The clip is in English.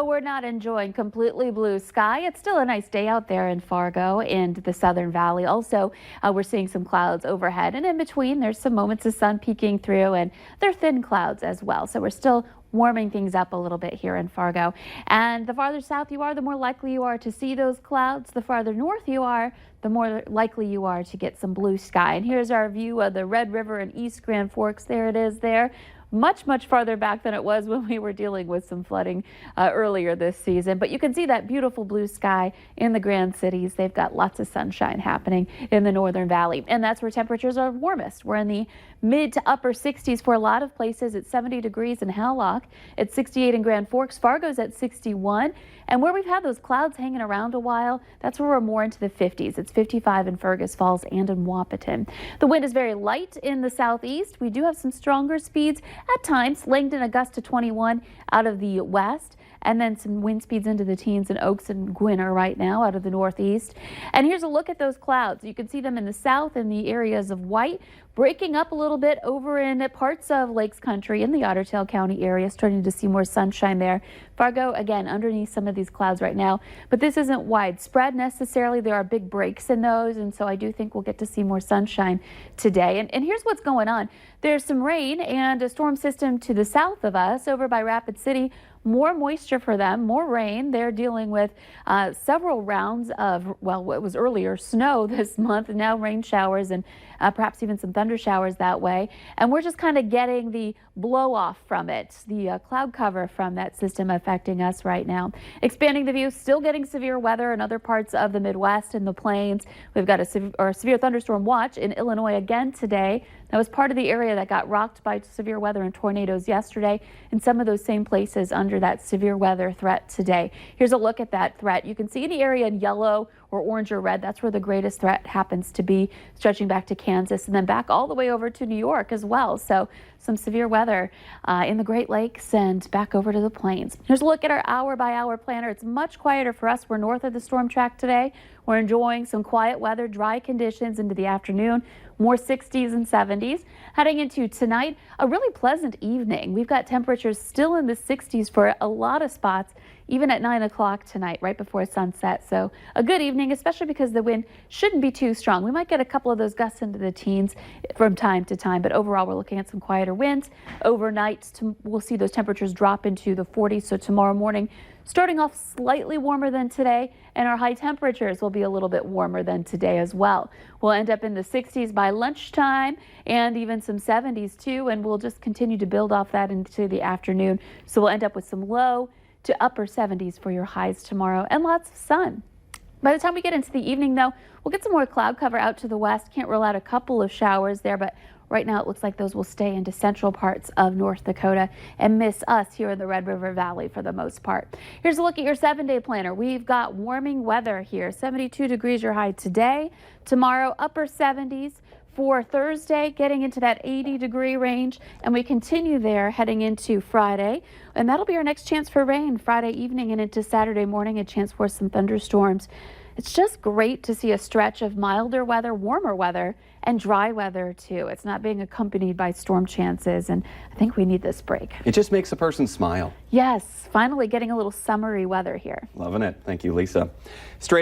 though we're not enjoying completely blue sky, it's still a nice day out there in Fargo and the Southern Valley. Also, we're seeing some clouds overhead, and in between there's some moments of sun peeking through, and they're thin clouds as well. So we're still warming things up a little bit here in Fargo. And the farther south you are, the more likely you are to see those clouds. The farther north you are, the more likely you are to get some blue sky. And here's our view of the Red River and East Grand Forks. There it is there. Much farther back than it was when we were dealing with some flooding earlier this season. But you can see that beautiful blue sky in the Grand Cities. They've got lots of sunshine happening in the Northern Valley, and that's where temperatures are warmest. We're in the mid to upper 60s for a lot of places. It's 70 degrees in Howlock. It's 68 in Grand Forks. Fargo's at 61. And where we've had those clouds hanging around a while, that's where we're more into the 50s. It's 55 in Fergus Falls and in Wahpeton. The wind is very light in the southeast. We do have some stronger speeds at times. Langdon, a gust to 21 out of the west, and then some wind speeds into the teens in Oaks and Gwinner right now out of the northeast. And here's a look at those clouds. You can see them in the south in the areas of white, breaking up a little bit over in parts of Lakes Country in the Otter Tail County area, starting to see more sunshine there. Fargo, again, underneath some of these clouds right now, but this isn't widespread necessarily. There are big breaks in those, and so I do think we'll get to see more sunshine today. And here's what's going on. There's some rain and a storm system to the south of us over by Rapid City. More moisture for them, more rain. They're dealing with several rounds of, well, what was earlier snow this month, and now rain showers and perhaps even some thunder showers that way. And we're just kind of getting the blow off from it, the cloud cover from that system affecting us right now. Expanding the view, still getting severe weather in other parts of the Midwest and the plains. We've got a severe thunderstorm watch in Illinois again today. That was part of the area that got rocked by severe weather and tornadoes yesterday, and some of those same places under that severe weather threat today. Here's a look at that threat. You can see the area in yellow or orange or red. That's where the greatest threat happens to be, stretching back to Kansas and then back all the way over to New York as well. So some severe weather in the Great Lakes and back over to the plains. Here's a look at our hour-by-hour planner. It's much quieter for us. We're north of the storm track today. We're enjoying some quiet weather, dry conditions into the afternoon, more 60s and 70s. Heading into tonight, a really pleasant evening. We've got temperatures still in the 60s for a lot of spots, even at 9 o'clock tonight, right before sunset. So a good evening, especially because the wind shouldn't be too strong. We might get a couple of those gusts into the teens from time to time, but overall we're looking at some quieter winds. Overnight, we'll see those temperatures drop into the 40s. So tomorrow morning, starting off slightly warmer than today, and our high temperatures will be a little bit warmer than today as well. We'll end up in the 60s by lunchtime and even some 70s too, and we'll just continue to build off that into the afternoon. So we'll end up with some low to upper 70s for your highs tomorrow and lots of sun. By the time we get into the evening, though, we'll get some more cloud cover out to the west. Can't rule out a couple of showers there, but right now it looks like those will stay into central parts of North Dakota and miss us here in the Red River Valley for the most part. Here's a look at your 7-day planner. We've got warming weather here. 72 degrees your high today. Tomorrow, upper 70s. For Thursday, getting into that 80-degree range, and we continue there heading into Friday, and that'll be our next chance for rain Friday evening and into Saturday morning, a chance for some thunderstorms. It's just great to see a stretch of milder weather, warmer weather, and dry weather too. It's not being accompanied by storm chances, and I think we need this break. It just makes a person smile. Yes, finally getting a little summery weather here. Loving it. Thank you, Lisa. Straight